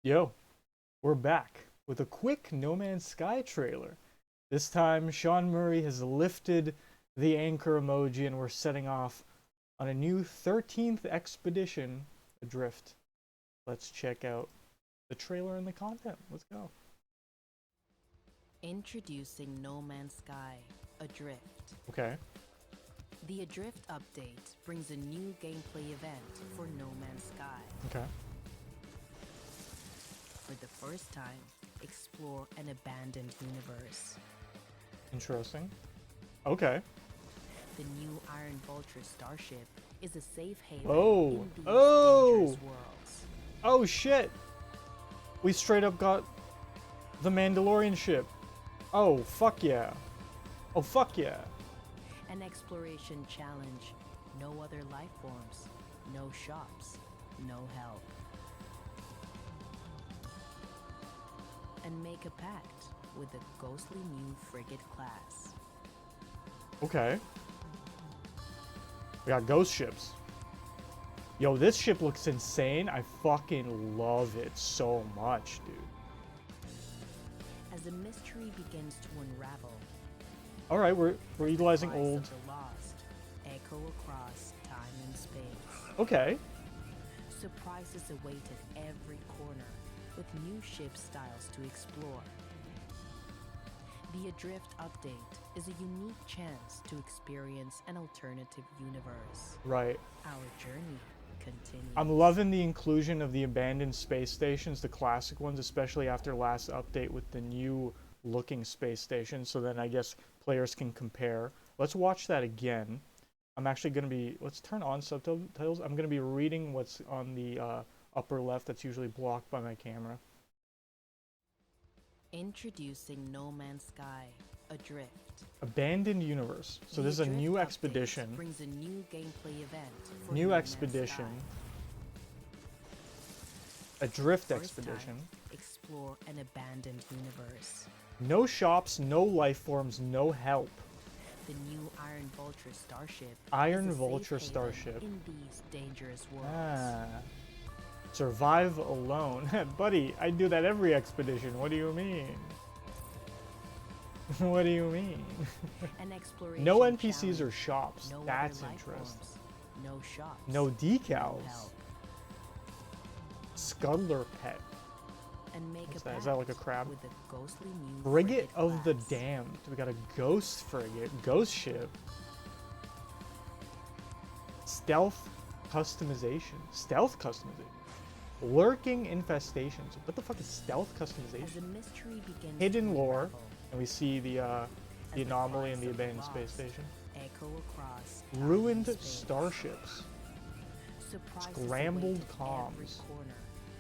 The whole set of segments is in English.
Yo, we're back with a quick No Man's Sky trailer. This time, Sean Murray has lifted the anchor emoji and we're setting off on a new 13th expedition, Adrift. Let's check out the trailer and the content. Let's go. Introducing No Man's Sky, Adrift. Okay. The Adrift update brings a new gameplay event for No Man's Sky. Okay. For the first time, explore an abandoned universe. Interesting. Okay. The new Iron Vulture starship is a safe haven Oh. in these Oh. dangerous worlds. Oh shit! We straight up got the Mandalorian ship. Oh, fuck yeah. Oh, fuck yeah. An exploration challenge. No other life forms. No shops. No help. And make a pact with the ghostly new frigate class. Okay. We got ghost ships. Yo, this ship looks insane. I fucking love it so much, dude. As the mystery begins to unravel, All right, we're utilizing cries old. of the lost echo across time and space. Okay. Surprises await at every corner, with new ship styles to explore. The Adrift update is a unique chance to experience an alternative universe. Right. Our journey continues. I'm loving the inclusion of the abandoned space stations, the classic ones, especially after last update with the new looking space stations. So then I guess players can compare. Let's watch that again. I'm actually going to be, let's turn on subtitles. I'm going to be reading what's on the upper left that's usually blocked by my camera. Introducing No Man's Sky, Adrift. Abandoned universe. So The this is a Adrift new update expedition. brings a new gameplay event for New No Man's expedition. Sky. A drift First expedition. time, explore an abandoned universe. No shops, no life forms, no help. The new Iron Vulture starship Iron is a safe Vulture haven starship. in these dangerous worlds. Ah. Survive alone. Buddy, I do that every expedition. What do you mean? What do you mean? An exploration No NPCs challenge. or shops. No other That's life interesting. forms. No shops. No No decals. help. Scuttler pet. And make What's a that? Is that like a pact crab? with the ghostly new Frigate of the class. Damned. We got a ghost frigate. Ghost ship. Stealth customization. Stealth customization. Lurking infestations. What the fuck is stealth As customization? the mystery begins Hidden to lore. unravel, And we see the as anomaly in cries the of abandoned space lost station. echo across time Ruined and space. starships. Surprises Scrambled await at every comms. corner,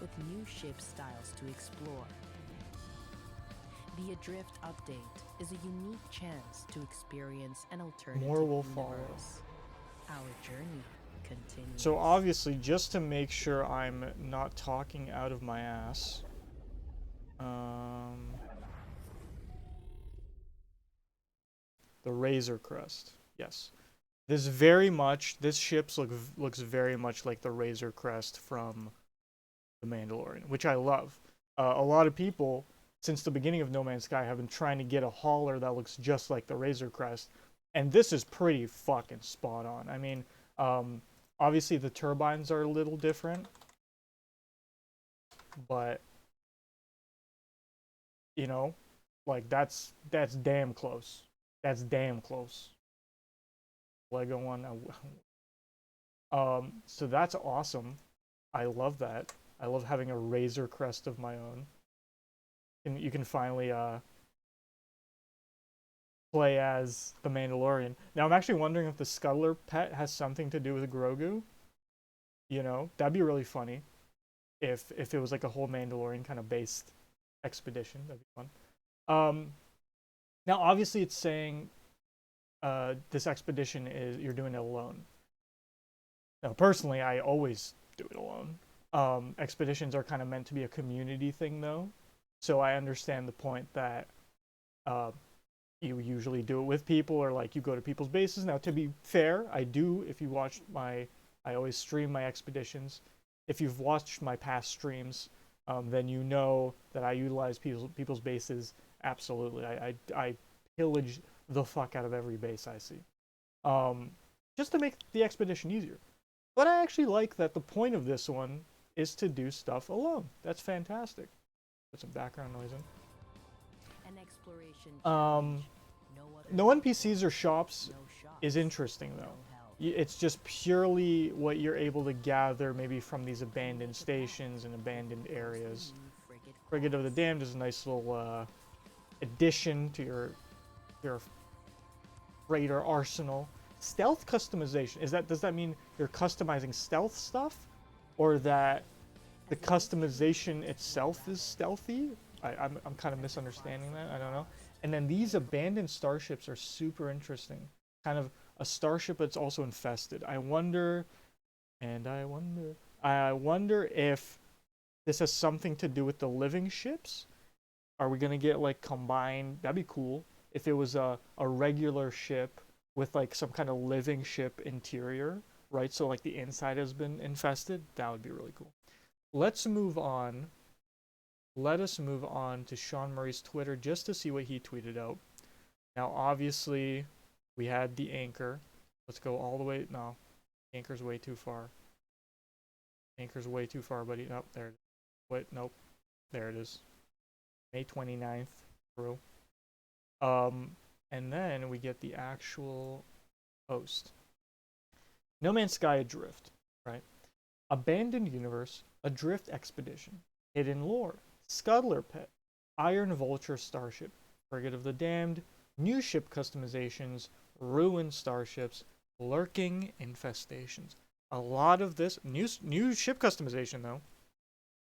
with new ship styles to explore. The Adrift update is a unique chance to experience an alternative More will follow. universe. Our journey continues. So obviously, just to make sure I'm not talking out of my ass, the Razor Crest. Yes, this ship looks very much like the Razor Crest from the Mandalorian, which I love. A lot of people since the beginning of No Man's Sky have been trying to get a hauler that looks just like the Razor Crest, and this is pretty fucking spot on. I mean, obviously the turbines are a little different, but you know, like that's damn close. That's damn close. Lego one. So that's awesome. I love that. I love having a Razor Crest of my own. And you can finally play as the Mandalorian. Now I'm actually wondering if the Scuttler pet has something to do with Grogu. You know, that'd be really funny if it was like a whole Mandalorian kind of based expedition. That'd be fun. Now obviously it's saying this expedition is you're doing it alone. Now personally, I always do it alone. Expeditions are kind of meant to be a community thing though. So I understand the point that you usually do it with people or like you go to people's bases. Now, to be fair, I do. If you watched I always stream my expeditions. If you've watched my past streams, then you know that I utilize people's bases absolutely. I pillage the fuck out of every base I see, um, just to make the expedition easier. But I actually like that the point of this one is to do stuff alone. That's fantastic. Put some background noise An exploration in. challenge. No other No life NPCs or forms, shops no shops, is interesting no though. help. It's just purely what you're able to gather maybe from these abandoned stations and abandoned areas. Frigate of the Damned is a nice little addition to your freighter arsenal. Stealth customization, does that mean you're customizing stealth stuff, or that the customization itself is stealthy? I'm kind of misunderstanding that. I don't know. And then these abandoned starships are super interesting. Kind of a starship that's also infested. I wonder if this has something to do with the living ships. Are we gonna get like combined? That'd be cool if it was a regular ship with like some kind of living ship interior, right? So like the inside has been infested. That would be really cool. Let's move on. Let us move on to Sean Murray's Twitter just to see what he tweeted out. Now, obviously, we had the anchor. Let's go all the way. No, anchor's way too far. Anchor's way too far, buddy. Oh, there it is. Wait, nope. There it is. May 29th. True. And then we get the actual post. No Man's Sky Adrift, right? Abandoned Universe, Adrift Expedition, Hidden Lore, Scuttler Pet, Iron Vulture Starship, Frigate of the Damned, new ship customizations, ruined starships, lurking infestations. A lot of this new ship customization though.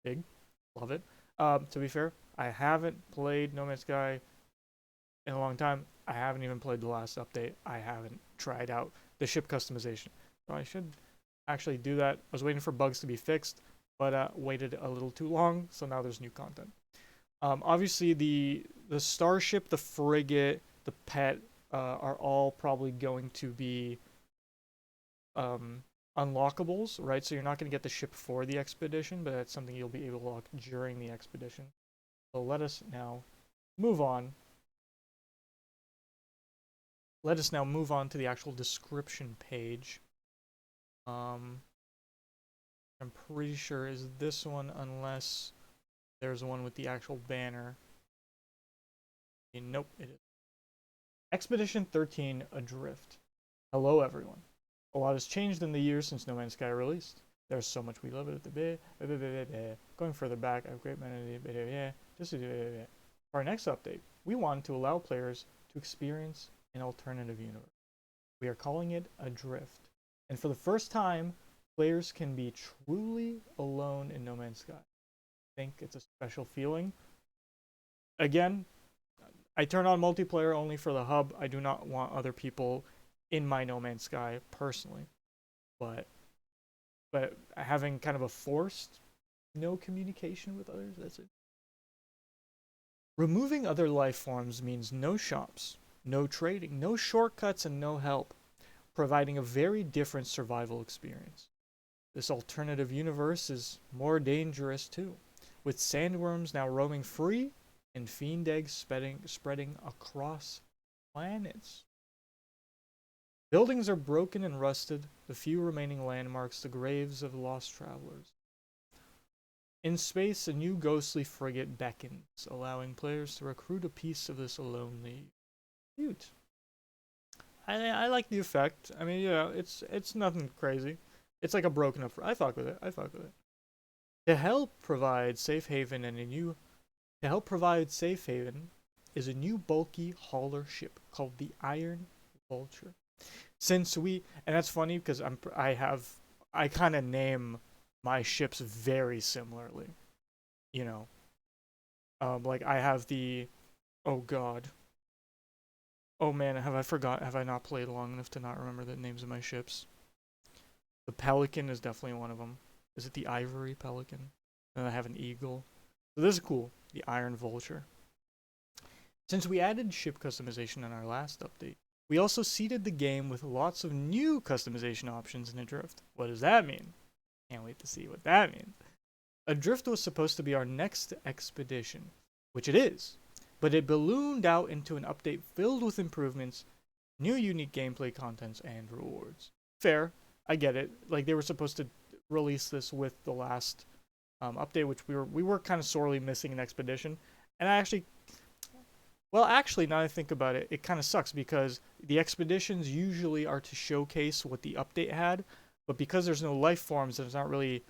Big, love it. To be fair, I haven't played No Man's Sky in a long time. I haven't even played the last update. I haven't tried out the ship customization. So I should actually do that. I was waiting for bugs to be fixed, but waited a little too long, so now there's new content. Obviously, the starship, the frigate, the pet are all probably going to be unlockables, right? So you're not going to get the ship for the expedition, but that's something you'll be able to lock during the expedition. So let us now move on. Let us now move on to the actual description page. I'm pretty sure is this one, unless there's one with the actual banner. Nope, it is. Expedition 13 Adrift. Hello, everyone. A lot has changed in the years since No Man's Sky released. There's so much we love it. Going further back, I have great many. For our next update, we want to allow players to experience an alternative universe. We are calling it Adrift. And for the first time, players can be truly alone in No Man's Sky. I think it's a special feeling. Again, I turn on multiplayer only for the hub. I do not want other people in my No Man's Sky personally. But having kind of a forced no communication with others, that's it. Removing other life forms means no shops, no trading, no shortcuts, and no help, providing a very different survival experience. This alternative universe is more dangerous too, with sandworms now roaming free and fiend eggs spreading across planets. Buildings are broken and rusted, the few remaining landmarks the graves of lost travelers. In space, a new ghostly frigate beckons, allowing players to recruit a piece of this lonely. Cute. I like the effect. I mean, it's nothing crazy. It's like a broken up. I fuck with it. To help provide safe haven is a new bulky hauler ship called the Iron Vulture. And that's funny because I kind of name my ships very similarly. You know, like I have oh god. Oh man, have I not played long enough to not remember the names of my ships? The Pelican is definitely one of them. Is it the Ivory Pelican? And I have an Eagle. So this is cool. The Iron Vulture. Since we added ship customization in our last update, we also seeded the game with lots of new customization options in Adrift. What does that mean? Can't wait to see what that means. Adrift was supposed to be our next expedition, which it is, but it ballooned out into an update filled with improvements, new unique gameplay contents, and rewards. Fair, I get it. Like they were supposed to release this with the last update, which we were kind of sorely missing an expedition, and I actually, well, actually, now that I think about it, it kind of sucks because the expeditions usually are to showcase what the update had, but because there's no life forms, there's not really,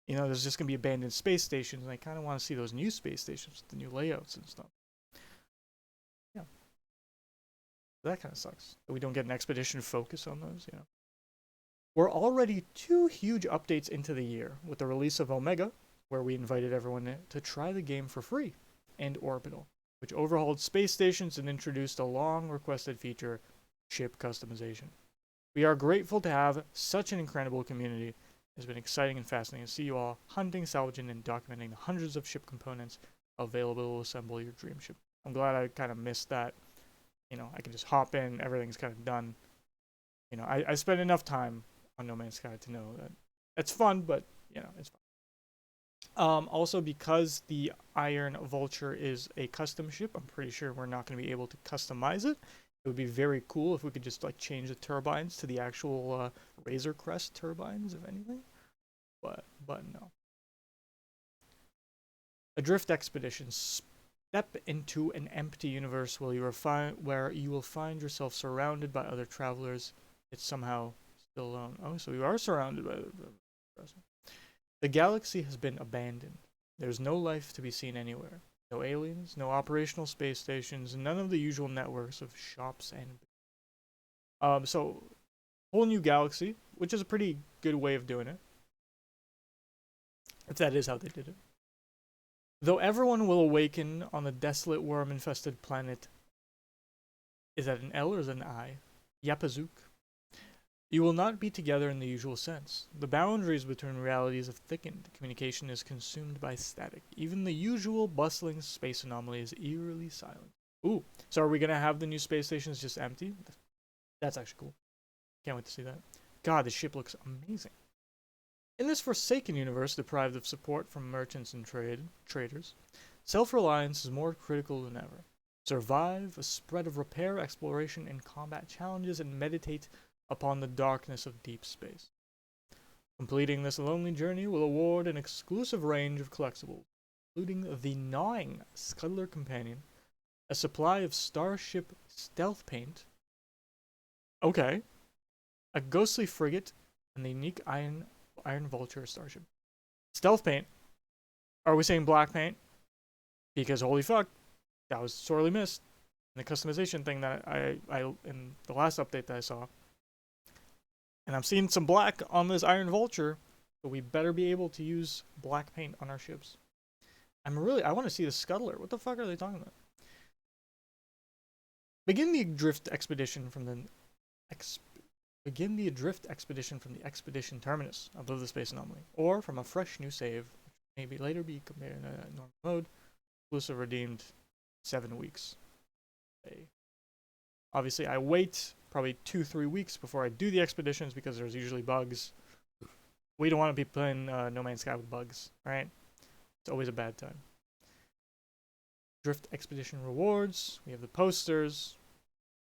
there's just gonna be abandoned space stations, and I kind of want to see those new space stations with the new layouts and stuff. Yeah, that kind of sucks that we don't get an expedition focus on those. We're already 2 huge updates into the year with the release of Omega, where we invited everyone to try the game for free, and Orbital, which overhauled space stations and introduced a long requested feature, ship customization. We are grateful to have such an incredible community. It has been exciting and fascinating to see you all hunting, salvaging, and documenting the hundreds of ship components available to assemble your dream ship. I'm glad I kind of missed that. I can just hop in, everything's kind of done. I spent enough time on No Man's Sky to know that it's fun, but it's fun. Also, because the Iron Vulture is a custom ship, I'm pretty sure we're not going to be able to customize it. It would be very cool if we could just like change the turbines to the actual Razor Crest turbines, if anything. But no. Adrift expeditions. Step into an empty universe where you will find yourself surrounded by other travelers. It's somehow still alone. Oh, so you are surrounded by other travelers. The galaxy has been abandoned. There's no life to be seen anywhere. No aliens, no operational space stations, none of the usual networks of shops and so whole new galaxy, which is a pretty good way of doing it. If that is how they did it. Though everyone will awaken on the desolate worm-infested planet. Is that an L or is that an I? Yapazuk. You will not be together in the usual sense. The boundaries between realities have thickened. Communication is consumed by static. Even the usual bustling space anomaly is eerily silent. Ooh, so are we gonna have the new space stations just empty? That's actually cool. Can't wait to see that. God, this ship looks amazing. In this forsaken universe, deprived of support from merchants and traders, self-reliance is more critical than ever. Survive a spread of repair, exploration, and combat challenges, and meditate upon the darkness of deep space. Completing this lonely journey will award an exclusive range of collectibles, including the gnawing Scuttler Companion, a supply of Starship stealth paint, okay, a ghostly frigate, and the unique Iron Vulture starship. Stealth paint. Are we saying black paint? Because holy fuck, that was sorely missed in the customization thing that I in the last update that I saw. And I'm seeing some black on this Iron Vulture, so we better be able to use black paint on our ships. I want to see the Scuttler. What the fuck are they talking about? Begin the Adrift expedition from the expedition terminus above the space anomaly, or from a fresh new save, which maybe later be compared in a normal mode. Exclusive redeemed 7 weeks. Obviously, I wait probably 2-3 weeks before I do the expeditions because there's usually bugs. We don't want to be playing No Man's Sky with bugs, right? It's always a bad time. Drift expedition rewards. We have the posters.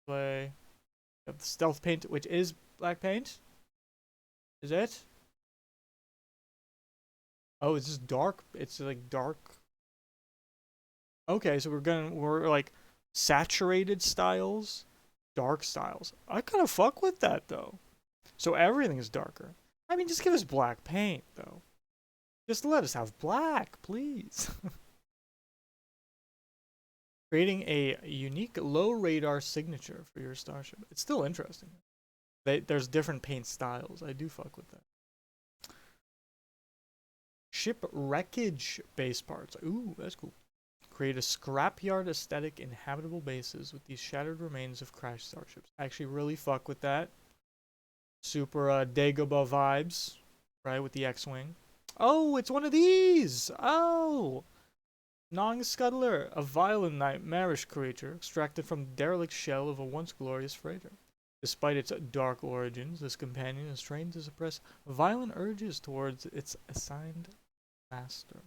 Play. We have the stealth paint, which is black paint. Is it? Oh, it's just dark. It's like dark. Okay, so we're like saturated styles, dark styles. I kind of fuck with that though. So everything is darker. I mean, just give us black paint though. Just let us have black, please. Creating a unique low radar signature for your starship. It's still interesting. There's different paint styles. I do fuck with that. Ship wreckage base parts. Ooh, that's cool. Create a scrapyard aesthetic in habitable bases with these shattered remains of crashed starships. I actually really fuck with that. Super Dagobah vibes, right, with the X-Wing. Oh, it's one of these! Oh! Gnawing Scuttler, a vile and nightmarish creature extracted from the derelict shell of a once glorious freighter. Despite its dark origins, this companion is trained to suppress violent urges towards its assigned Master.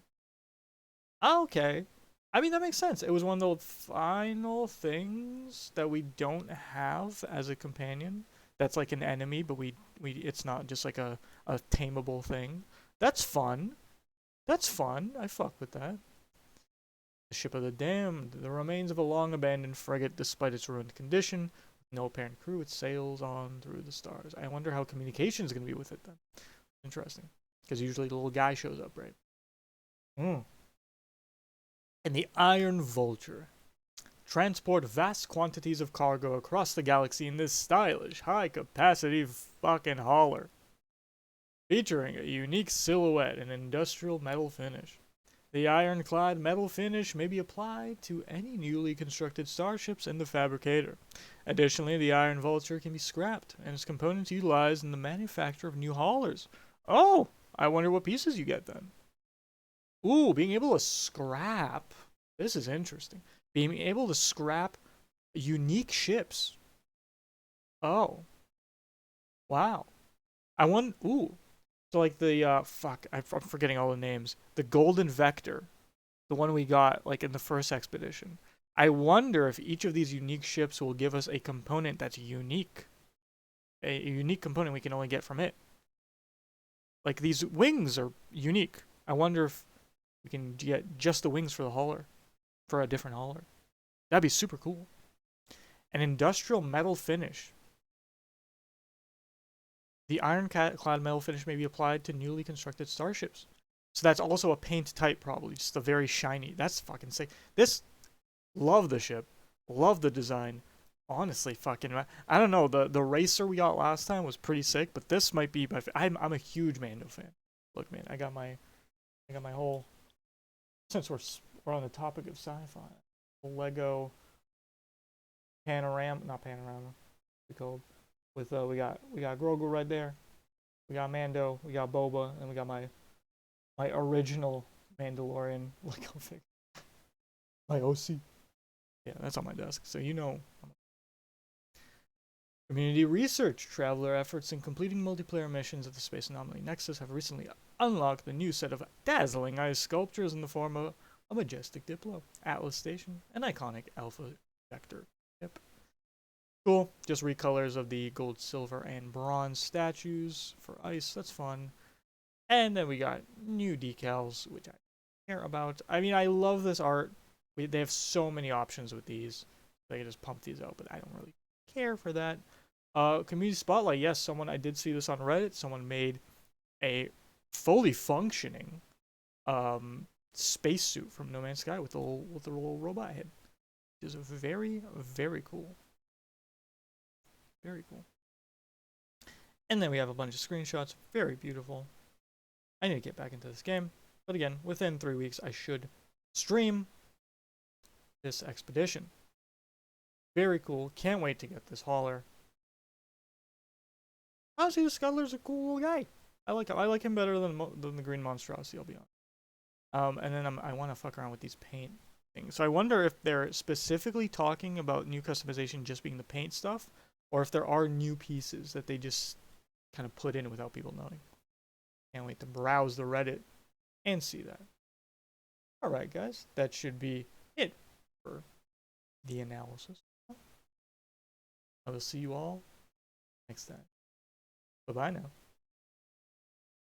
Oh, okay. I mean, that makes sense. It was one of the final things that we don't have as a companion. That's like an enemy, but we it's not just like a tameable thing. That's fun. That's fun. I fuck with that. The ship of the damned, the remains of a long abandoned frigate despite its ruined condition, with no apparent crew, it sails on through the stars. I wonder how communication is going to be with it then. Interesting. Because usually the little guy shows up, right? Mm. And the Iron Vulture. Transport vast quantities of cargo across the galaxy in this stylish, high-capacity fucking hauler. Featuring a unique silhouette and industrial metal finish. The ironclad metal finish may be applied to any newly constructed starships in the fabricator. Additionally, the Iron Vulture can be scrapped and its components utilized in the manufacture of new haulers. Oh, I wonder what pieces you get then. Ooh, being able to scrap. This is interesting. Being able to scrap unique ships. Oh, wow. I want. Ooh. So, like the, fuck, I'm forgetting all the names. The Golden Vector. The one we got, like, in the first expedition. I wonder if each of these unique ships will give us a component that's unique. A unique component we can only get from it. Like, these wings are unique. I wonder if we can get just the wings for the hauler. For a different hauler. That'd be super cool. An industrial metal finish. The ironclad metal finish may be applied to newly constructed starships. So that's also a paint type, probably. Just a very shiny. That's fucking sick. This, love the ship. Love the design. Honestly, fucking, I don't know. The racer we got last time was pretty sick, but this might be my. I'm a huge Mando fan. Look, man, I got my whole. Since we're on the topic of sci-fi, Lego panorama, not panorama. What's it called? With we got Grogu right there. We got Mando. We got Boba, and we got my original Mandalorian Lego figure. My OC. Yeah, that's on my desk. So you know. Community research. Traveler efforts in completing multiplayer missions at the Space Anomaly Nexus have recently unlocked a new set of dazzling ice sculptures in the form of a majestic Diplo, Atlas Station, and iconic Alpha Vector ship. Cool. Just recolors of the gold, silver, and bronze statues for ice. That's fun. And then we got new decals, which I care about. I mean, I love this art. They have so many options with these. They can just pump these out, but I don't really care for that. Community spotlight. Yes, I did see this on Reddit. Someone made a fully functioning spacesuit from No Man's Sky with the little robot head, which is very, very cool. Very cool. And then we have a bunch of screenshots. Very beautiful. I need to get back into this game. But again, within 3 weeks, I should stream this expedition. Very cool. Can't wait to get this hauler. Honestly, the Scuttler's a cool little guy. I like him. I like him better than the Green Monstrosity, I'll be honest. And then I want to fuck around with these paint things. So I wonder if they're specifically talking about new customization just being the paint stuff, or if there are new pieces that they just kind of put in without people knowing. Can't wait to browse the Reddit and see that. Alright, guys. That should be it for the analysis. I will see you all next time. Bye-bye now.